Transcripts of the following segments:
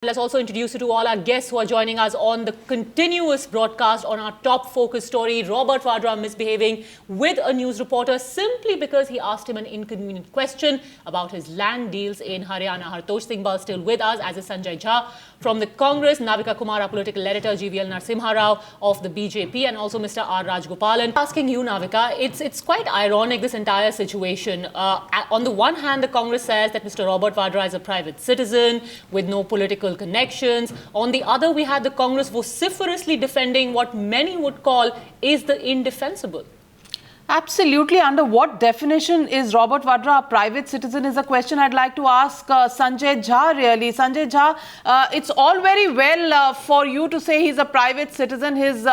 Let's also introduce you to all our guests who are joining us on the continuous broadcast on our top focus story. Robert Vadra misbehaving with a news reporter simply because he asked him an inconvenient question about his land deals in Haryana. Hartosh Singh Bal still with us, as is Sanjay Jha from the Congress, Navika Kumar, our political editor, GVL Narasimha Rao of the BJP, and also Mr. R. Rajgopalan. Asking you, Navika, it's quite ironic, this entire situation. On the one hand, the Congress says that Mr. Robert Vadra is a private citizen with no political connections. On the other, we had the Congress vociferously defending what many would call is the indefensible. Absolutely. Under what definition is Robert Vadra a private citizen is a question I'd like to ask Sanjay Jha, really. Sanjay Jha, it's all very well for you to say he's a private citizen, his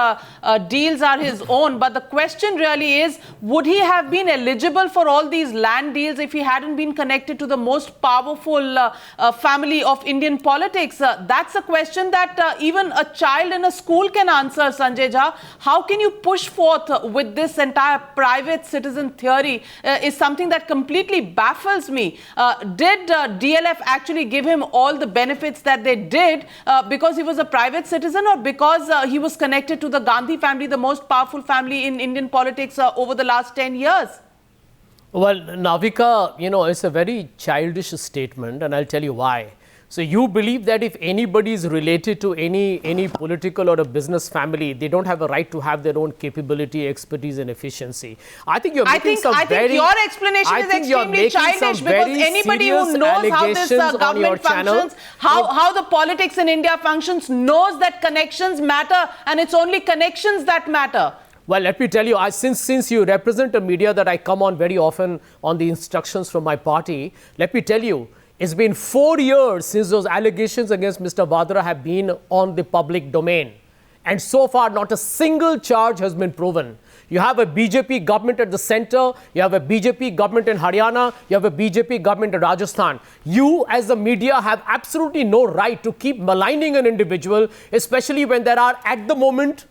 deals are his own, but the question really is, would he have been eligible for all these land deals if he hadn't been connected to the most powerful family of Indian politics? That's a question that even a child in a school can answer, Sanjay Jha. How can you push forth with this entire private citizen theory is something that completely baffles me. Did DLF actually give him all the benefits that they did because he was a private citizen, or because he was connected to the Gandhi family, the most powerful family in Indian politics over the last 10 years? Well, Navika, it's a very childish statement, and I'll tell you why. So you believe that if anybody is related to any political or a business family, they don't have a right to have their own capability, expertise and efficiency. I think you're making I think your explanation is extremely childish, because anybody who knows how this government functions, how the politics in India functions, knows that connections matter, and it's only connections that matter. Well, let me tell you, since you represent a media that I come on very often on the instructions from my party, let me tell you, it's been 4 years since those allegations against Mr. Vadra have been on the public domain. And so far, not a single charge has been proven. You have a BJP government at the center, you have a BJP government in Haryana, you have a BJP government in Rajasthan. You, as the media, have absolutely no right to keep maligning an individual, especially when there are, at the moment,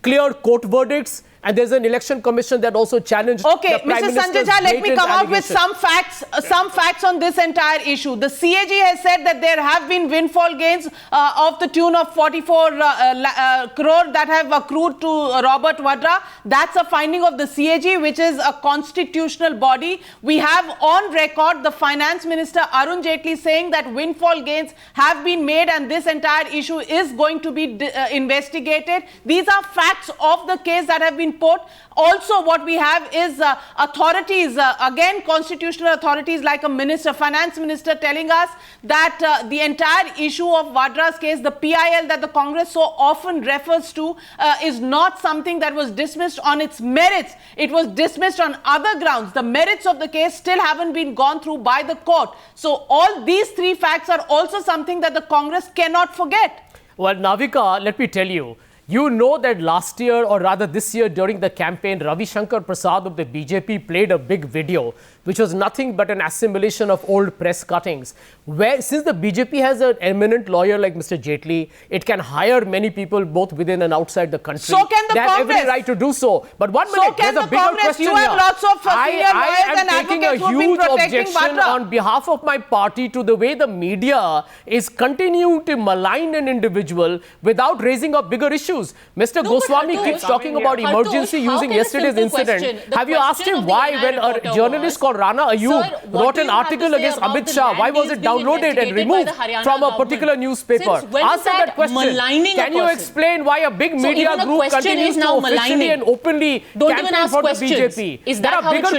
clear court verdicts. And there's an election commission that also challenged. Okay, Mr. Sanjay Jha, let me come up with some facts on this entire issue. The CAG has said that there have been windfall gains of the tune of 44 crore that have accrued to Robert Vadra. That's a finding of the CAG, which is a constitutional body. We have on record the Finance Minister Arun Jaitley saying that windfall gains have been made and this entire issue is going to be investigated. These are facts of the case that have been put. Also, what we have is authorities, again constitutional authorities like a minister, finance minister, telling us that the entire issue of Vadra's case, the PIL that the Congress so often refers to, is not something that was dismissed on its merits. It was dismissed on other grounds. The merits of the case still haven't been gone through by the court. So all these three facts are also something that the Congress cannot forget. Well, Navika, let me tell you, you know that last year, or rather this year during the campaign, Ravi Shankar Prasad of the BJP played a big video, which was nothing but an assimilation of old press cuttings. Where, since the BJP has an eminent lawyer like Mr. Jaitley, it can hire many people both within and outside the country. So can the They have Congress. every right to do so. But 1 minute, So can there's a the bigger Congress. question You have here. lots of senior lawyers and advocates who have been protecting I am taking a huge objection Vadra on behalf of my party to the way the media is continuing to malign an individual without raising up bigger issues. Mr. Goswami keeps talking about emergency using yesterday's incident. Have you asked him why, when a journalist called Rana Ayub wrote an article against Amit Shah, why was it downloaded and removed from a particular newspaper? Answer that question. Can you explain why a big media group continues to officially and openly campaign for the BJP?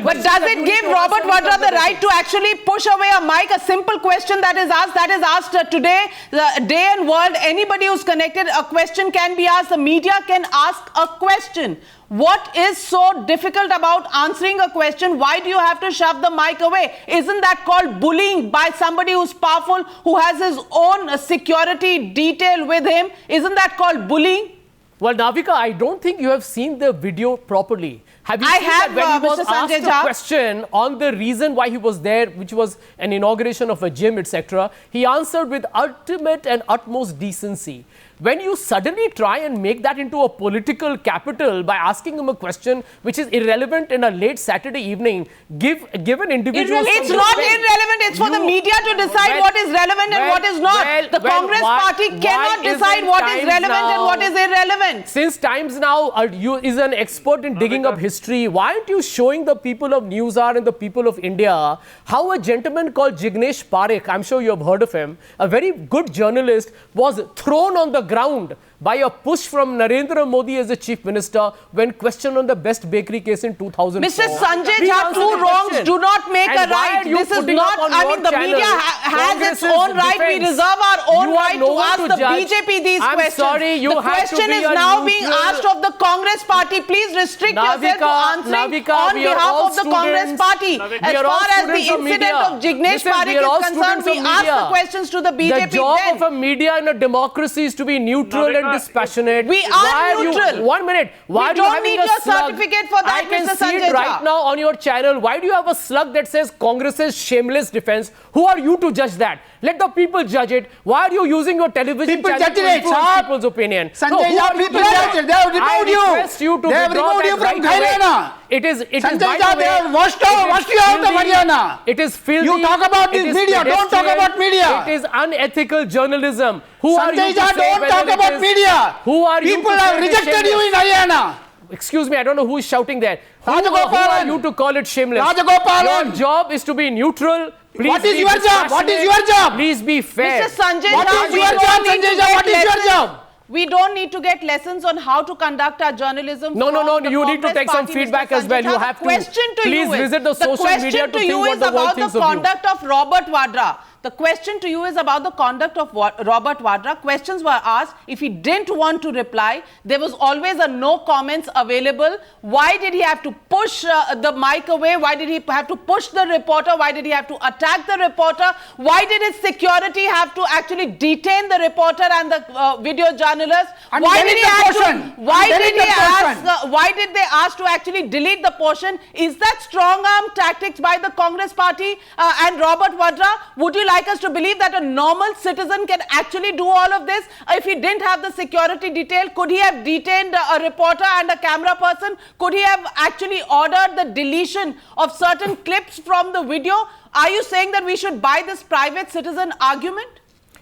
But does it give Robert Vadra the right to actually push away a mic? A simple question that is asked today, the day and world, anybody who's connected, a question can be asked. The media can ask a question. What is so difficult about answering a question? Why do you have to shove the mic away? Isn't that called bullying by somebody who's powerful, who has his own security detail with him? Isn't that called bullying? Well, Navika, I don't think you have seen the video properly. Have you seen that when he was asked a question on the reason why he was there, which was an inauguration of a gym, etc., he answered with ultimate and utmost decency. when you suddenly try and make that into a political capital by asking him a question which is irrelevant in a late Saturday evening, give an individual... It's not irrelevant. It's for the media to decide what is relevant and what is not. The Congress party cannot decide what is relevant and what is irrelevant. Since Times Now you is an expert in digging up history, why aren't you showing the people of Newshour and the people of India how a gentleman called Jignesh Parekh, I'm sure you have heard of him, a very good journalist, was thrown on the ground by a push from Narendra Modi as the Chief Minister when questioned on the best bakery case in 2004. Mr. Sanjay Jha, two wrongs do not make a right. This is not, I mean, the media has its own right. We reserve our own right to ask the BJP these questions. Sorry, the question is now being asked of the Congress party. Please restrict yourself to answering on behalf of the Congress party. As far as the incident of Jignesh Parekh is concerned, we ask the questions to the BJP. The job of a media in a democracy is to be neutral and dispassionate. We are neutral. 1 minute. Why we don't need your certificate for that, I can Mr. see Sanjay it right now on your channel. Why do you have a slug that says Congress's shameless defense? Who are you to judge that? Let the people judge it. Why are you using your television channel to influence people's opinion? Sanjay Jha, people judge it. They have removed you. I request you to they have removed you from Haryana. It is Sanjay Jha, they have washed you out of Haryana. It is filthy. You talk about this media. Don't talk about media. It is unethical journalism. Who are you Sanjay to Jha, say don't talk about media. Who are you? People have rejected you in Haryana. Excuse me, I don't know who is shouting there. Who Rajagopalan. are you to call it shameless? Rajagopalan. Your job is to be neutral. Please what is your job? What is your job? Please be fair. Mr. Sanjay What Jha, is your job, Sanjay Jha? What is your job? We don't need to get lessons on how to conduct our journalism. No. You need to take some feedback as well. You have to. Please visit the social media to think what the world thinks of you. The question to you is about the conduct of Robert Vadra. The question to you is about the conduct of Robert Vadra. Questions were asked. If he didn't want to reply, there was always a no comments available. Why did he have to push the mic away? Why did he have to push the reporter? Why did he have to attack the reporter? Why did his security have to actually detain the reporter and the video journalist? Why did they ask to actually delete the portion? Is that strong arm tactics by the Congress party and Robert Vadra? Would you like us to believe that a normal citizen can actually do all of this? If he didn't have the security detail, could he have detained a reporter and a camera person? Could he have actually ordered the deletion of certain clips from the video? Are you saying that we should buy this private citizen argument?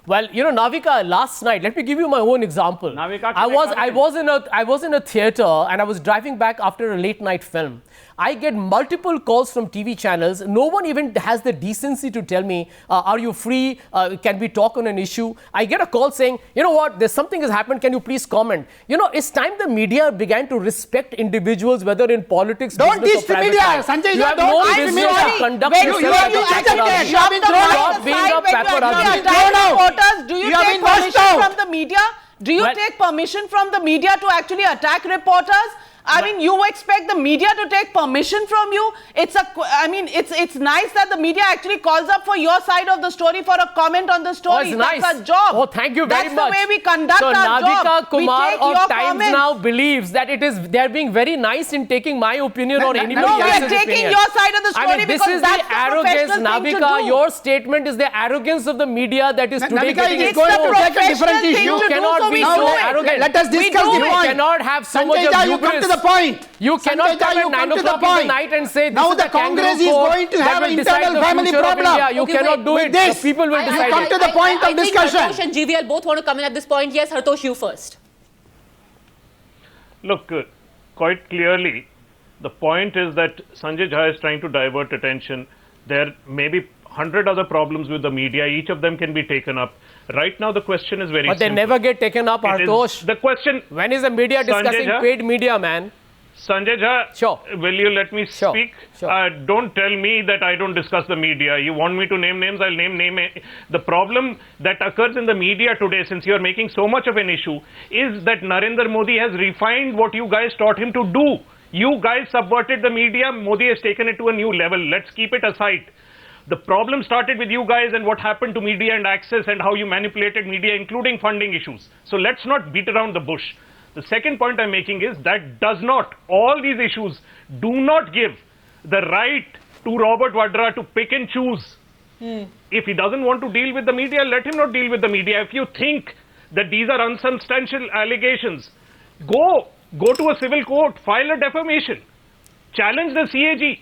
Well, you know, Navika, last night, let me give you my own example. Navika, I was in a theater and I was driving back after a late night film. I get multiple calls from TV channels. No one even has the decency to tell me, are you free? Can we talk on an issue? I get a call saying, you know what, there's something has happened. Can you please comment? You know, it's time the media began to respect individuals, whether in politics, don't teach the media. Sanjay, you have no business to conduct yourself like a paparazzi. You have been thrown being a paparazzi. Do you take permission from the media? Do you take permission from the media to actually attack reporters? I mean, you expect the media to take permission from you? It's nice that the media actually calls up for your side of the story for a comment on the story. Oh, that's nice. our job. Oh, thank you very much. That's the way we conduct our job. So Navika Kumar of Times comments. Now believes that they're being very nice in taking my opinion or anybody else's opinion. No, we are taking your side of the story because that's the arrogance, professional thing to Navika. do. Your statement is the arrogance of the media that is today Navika, getting it is going to take a different issue. You cannot be so arrogant. Let us discuss the point. You cannot have so much of Sanjay Jha, you hubris. come to the point. You cannot come at 9 o'clock in the night and say, now the Congress is going to have an internal family problem. You cannot do it. This, people will decide. Come to the point of discussion. I think Hartosh and GVL both want to come in at this point. Yes, Hartosh, you first. Look, quite clearly, the point is that Sanjay Jha is trying to divert attention. There may be 100 other problems with the media. Each of them can be taken up. Right now, the question is very simple. But they never get taken up, Hartosh. The question... When is the media discussing paid media, man? Sanjay Jha, sure. Will you let me speak? Sure. Don't tell me that I don't discuss the media. You want me to name names, I'll name names. The problem that occurs in the media today, since you are making so much of an issue, is that Narendra Modi has refined what you guys taught him to do. You guys subverted the media. Modi has taken it to a new level. Let's keep it aside. The problem started with you guys and what happened to media and access and how you manipulated media, including funding issues. So let's not beat around the bush. The second point I'm making is that all these issues do not give the right to Robert Vadra to pick and choose. If he doesn't want to deal with the media, let him not deal with the media. If you think that these are unsubstantial allegations, go to a civil court, file a defamation, challenge the CAG.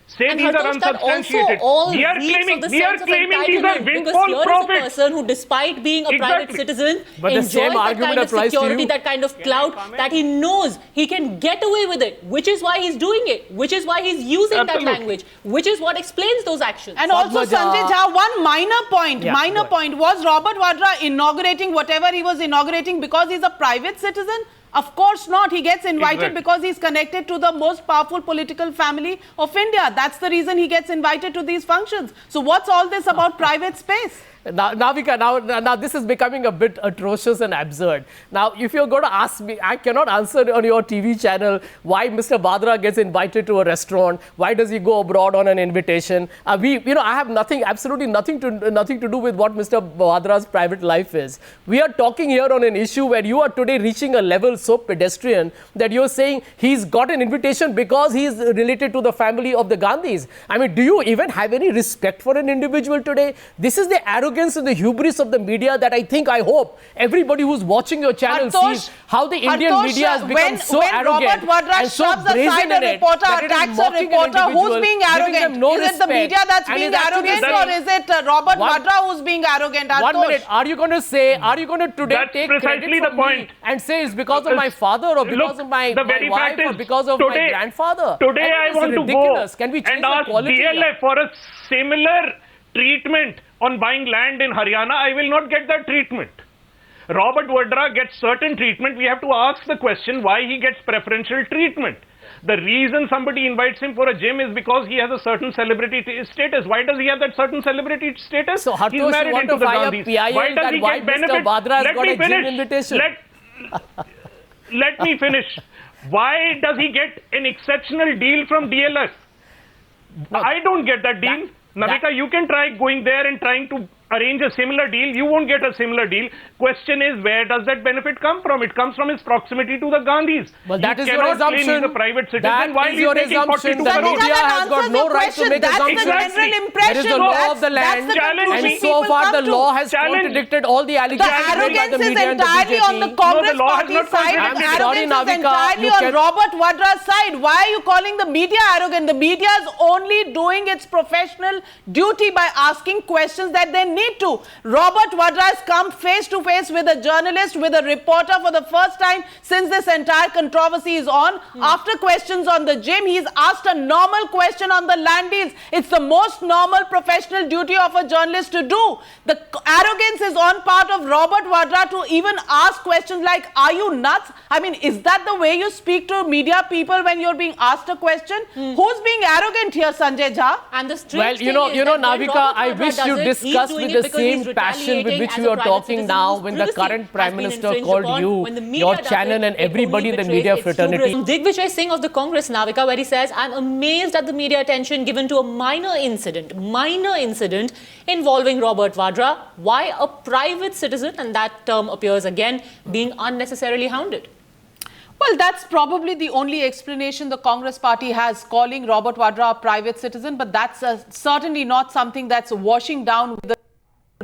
Say and these are unsubstantiated. We are claiming these are windfall profits. Here's a person who, despite being a private citizen, enjoys that kind of security, that kind of clout, that he knows he can get away with it, which is why he's doing it, which is why he's using that language, which is what explains those actions. And also, Sanjay Jha, one minor point, was Robert Vadra inaugurating whatever he was inaugurating because he's a private citizen? Of course not. He gets invited because he's connected to the most powerful political family of India. That's the reason he gets invited to these functions. So what's all this about private space? Now this is becoming a bit atrocious and absurd. Now, if you're going to ask me, I cannot answer on your TV channel why Mr. Vadra gets invited to a restaurant. Why does he go abroad on an invitation? I have absolutely nothing to do with what Mr. Vadra's private life is. We are talking here on an issue where you are today reaching a level so pedestrian that you're saying he's got an invitation because he's related to the family of the Gandhis. I mean, do you even have any respect for an individual today? This is the arrogance and the hubris of the media that I hope everybody who's watching your channel sees how the Indian media has become so arrogant and so brazen in it that it is mocking an individual, who's being arrogant? No is it the media that's being arrogant, or is it Robert Vadra who's being arrogant? 1 minute. Are you going to today take credit from me and say it's because of my father or because of my wife or because of my grandfather? Today I want to go Can we change and ask the quality DLF for a similar treatment on buying land in Haryana. I will not get that treatment. Robert Vadra gets certain treatment. We have to ask the question why he gets preferential treatment. The reason somebody invites him for a gym is because he has a certain celebrity status. Why does he have that certain celebrity status? So, Hartosh, he's married into the Gandhis. Why does he get benefit? Let me finish. Let me finish. Why does he get an exceptional deal from DLF? I don't get that deal. Navika, you can try going there and trying to arrange a similar deal. You won't get a similar deal. Question is, where does that benefit come from? It comes from his proximity to the Gandhis. Well, that is your assumption. He's a private citizen. That is your assumption. The media has got no right to make assumptions. There is the law of the land, and so far the law has contradicted all the allegations made by the media and the BJP. The arrogance is entirely on the Congress party side. I'm sorry, Navika. Entirely on Robert Vadra's side. Why are you calling the media arrogant? The media is only doing its professional duty by asking questions that they need to. Robert Vadra has come face to face with a journalist, with a reporter for the first time since this entire controversy is on. After questions on the gym, he's asked a normal question on the land deals. It's the most normal professional duty of a journalist to do. The arrogance is on part of Robert Vadra to even ask questions like, are you nuts? I mean, is that the way you speak to media people when you're being asked a question? Who's being arrogant here, Sanjay Jha? And the strange you know, Navika, I wish you discussed with the same passion with which you are talking now when the current Prime Minister called you, your channel and everybody in the media fraternity. Digvijay Singh of the Congress, Navika, where he says, I'm amazed at the media attention given to a minor incident involving Robert Vadra. Why a private citizen, and that term appears again, being unnecessarily hounded? Well, that's probably the only explanation the Congress party has, calling Robert Vadra a private citizen, but that's certainly not something that's washing down with the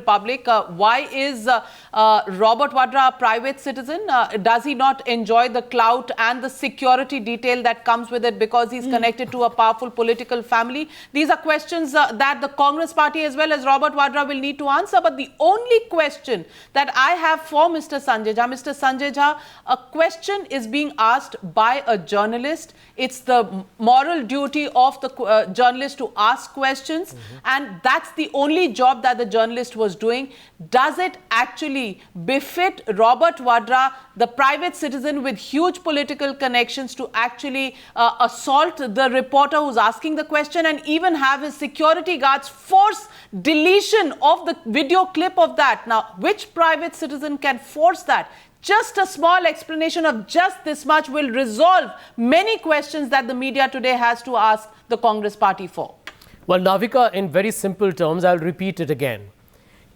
public. Why is Robert Vadra a private citizen? Does he not enjoy the clout and the security detail that comes with it because he's connected to a powerful political family? These are questions that the Congress party as well as Robert Vadra will need to answer. But the only question that I have for Mr. Sanjay Jha, a question is being asked by a journalist. It's the moral duty of the journalist to ask questions, and that's the only job that the journalist was doing. Does it actually befit Robert Vadra, the private citizen with huge political connections, to actually assault the reporter who's asking the question and even have his security guards force deletion of the video clip of that? Now, which private citizen can force that? Just a small explanation of just this much will resolve many questions that the media today has to ask the Congress party for. Well, Navika, in very simple terms, I'll repeat it again.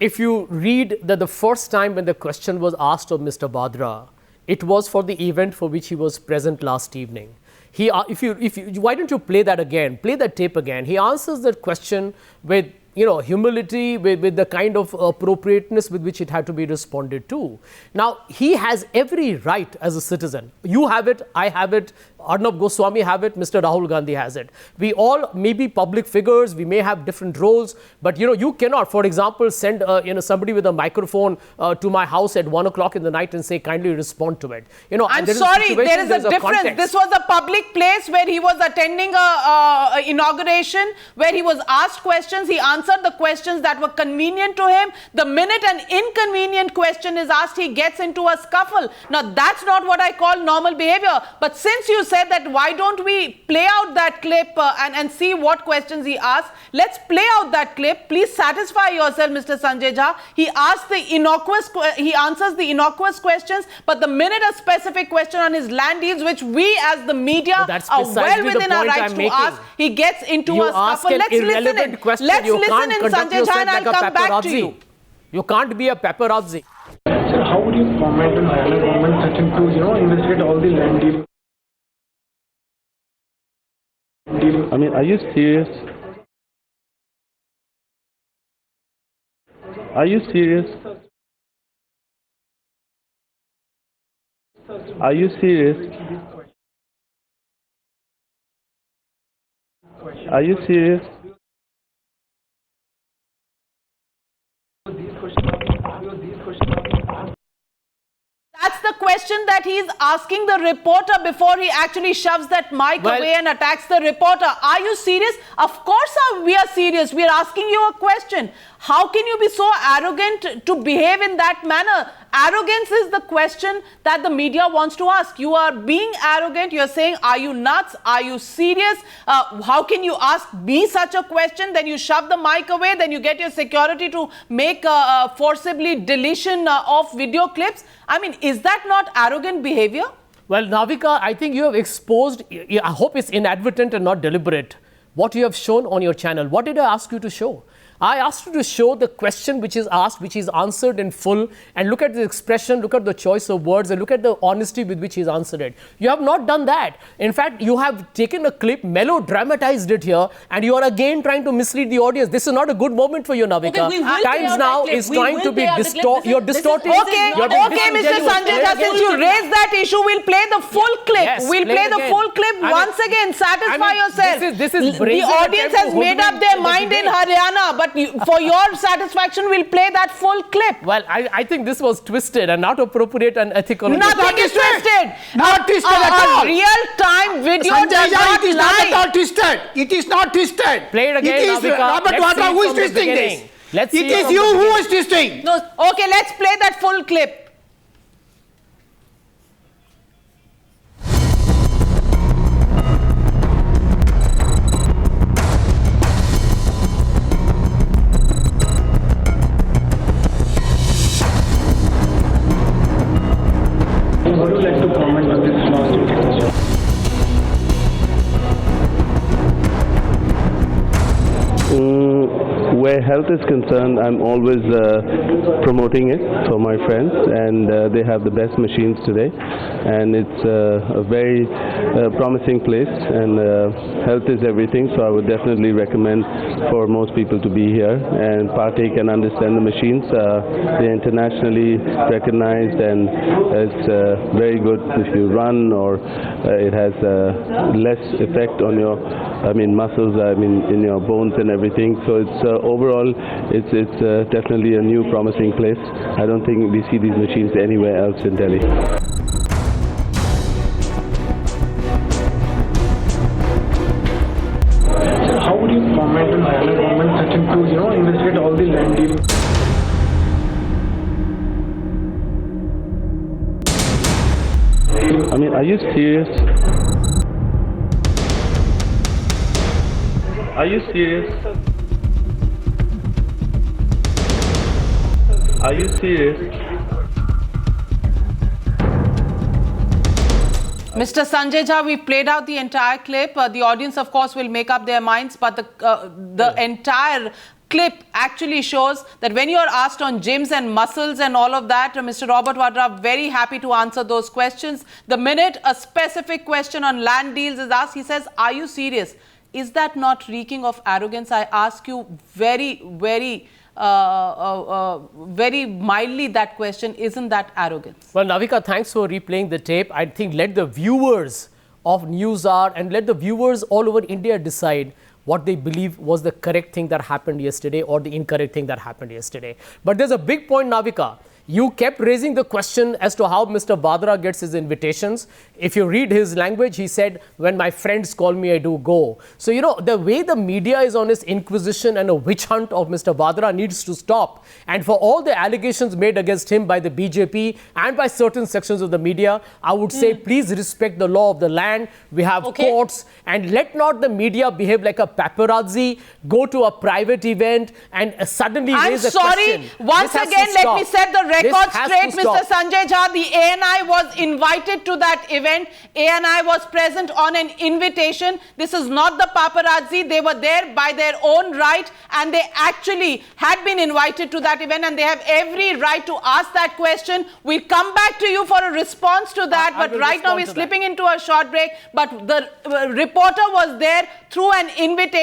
If you read that the first time when the question was asked of Mr. Vadra, it was for the event for which he was present last evening. Why don't you play that again? Play that tape again. He answers that question with humility, with the kind of appropriateness with which it had to be responded to. Now, he has every right as a citizen. You have it, I have it, Arnab Goswami have it, Mr. Rahul Gandhi has it. We all may be public figures, we may have different roles, but you cannot, for example, send somebody with a microphone to my house at 1 o'clock in the night and say, kindly respond to it. I'm sorry, there is a difference. This was a public place where he was attending a inauguration, where he was asked questions. He answered the questions that were convenient to him. The minute an inconvenient question is asked, he gets into a scuffle. Now, that's not what I call normal behavior. But since you said that, why don't we play out that clip and see what questions he asked? Let's play out that clip. Please satisfy yourself, Mr. Sanjay Jha. He answers the innocuous questions, but the minute a specific question on his land deals, which we as the media are well within our rights to ask, he gets into a scuffle. Let's listen in. Let's listen in, Sanjay Jha, and I'll come back to you. You can't be a paparazzi. Sir, how would you comment on Haryana government threatening to, investigate all the land deals? I mean, are you serious? Are you serious? Are you serious? Are you serious? That's the question that he's asking the reporter before he actually shoves that mic away and attacks the reporter. Are you serious? Of course we are serious. We are asking you a question. How can you be so arrogant to behave in that manner? Arrogance is the question that the media wants to ask. You are being arrogant. You're saying, are you nuts? Are you serious? How can you ask me such a question? Then you shove the mic away. Then you get your security to make forcibly deletion of video clips. I mean, is that not arrogant behavior? Well, Navika, I think you have exposed, I hope it's inadvertent and not deliberate, what you have shown on your channel. What did I ask you to show? I asked you to show the question which is asked, which is answered in full, and look at the expression, look at the choice of words, and look at the honesty with which he's answered it. You have not done that. In fact, you have taken a clip, melodramatized it here, and you are again trying to mislead the audience. This is not a good moment for you, Navika. Okay, Times now is trying to be distorted. You're distorting. Okay, Mr. Sanjay Jha, since you raised that issue, we'll play the full clip. Yes, we'll play the full clip once again. Satisfy yourself. The audience has made up their mind in Haryana, but for your satisfaction, we'll play that full clip. Well, I think this was twisted and not appropriate and ethical. Nothing is twisted. Not twisted at all. Real-time video Sanjay does Jha, not it is lie. not at all twisted. It is not twisted. Play it again, It is Navika. Robert Let's Vadra see who is from the twisting beginning. this. Let's It see is from you the who beginning. is twisting. No, okay, let's play that full clip. Would you like to comment on this lawsuit? Where health is concerned, I'm always promoting it for my friends, and they have the best machines today, and it's a very promising place, and health is everything, so I would definitely recommend for most people to be here and partake and understand the machines. They're internationally recognized, and it's very good if you run, or it has less effect on your muscles, in your bones and everything. So it's overall, it's definitely a new promising place. I don't think we see these machines anywhere else in Delhi. Sir, how would you comment on Haryana government threatening to, investigate all the land deals? Are you serious? Are you serious? Are you serious? Mr. Sanjay Jha, we played out the entire clip. The audience, of course, will make up their minds, but the entire clip actually shows that when you are asked on gyms and muscles and all of that, Mr. Robert Vadra, very happy to answer those questions. The minute a specific question on land deals is asked, he says, are you serious? Is that not reeking of arrogance? I ask you very, very very mildly that question. Isn't that arrogance? Well, Navika, thanks for replaying the tape. I think let the viewers of NewsHour and let the viewers all over India decide what they believe was the correct thing that happened yesterday or the incorrect thing that happened yesterday. But there's a big point, Navika. You kept raising the question as to how Mr. Vadra gets his invitations. If you read his language, he said, when my friends call me, I do go. So, you know, the way the media is on this inquisition and a witch hunt of Mr. Vadra needs to stop. And for all the allegations made against him by the BJP and by certain sections of the media, I would say, please respect the law of the land. We have courts, and let not the media behave like a paparazzi, go to a private event and suddenly raise a question. I'm sorry. Once again, let me set the record straight, Mr. Sanjay Jha. The ANI was invited to that event. ANI was present on an invitation. This is not the paparazzi. They were there by their own right, and they actually had been invited to that event, and they have every right to ask that question. We'll come back to you for a response to that, but right now we're slipping into a short break. But the reporter was there through an invitation.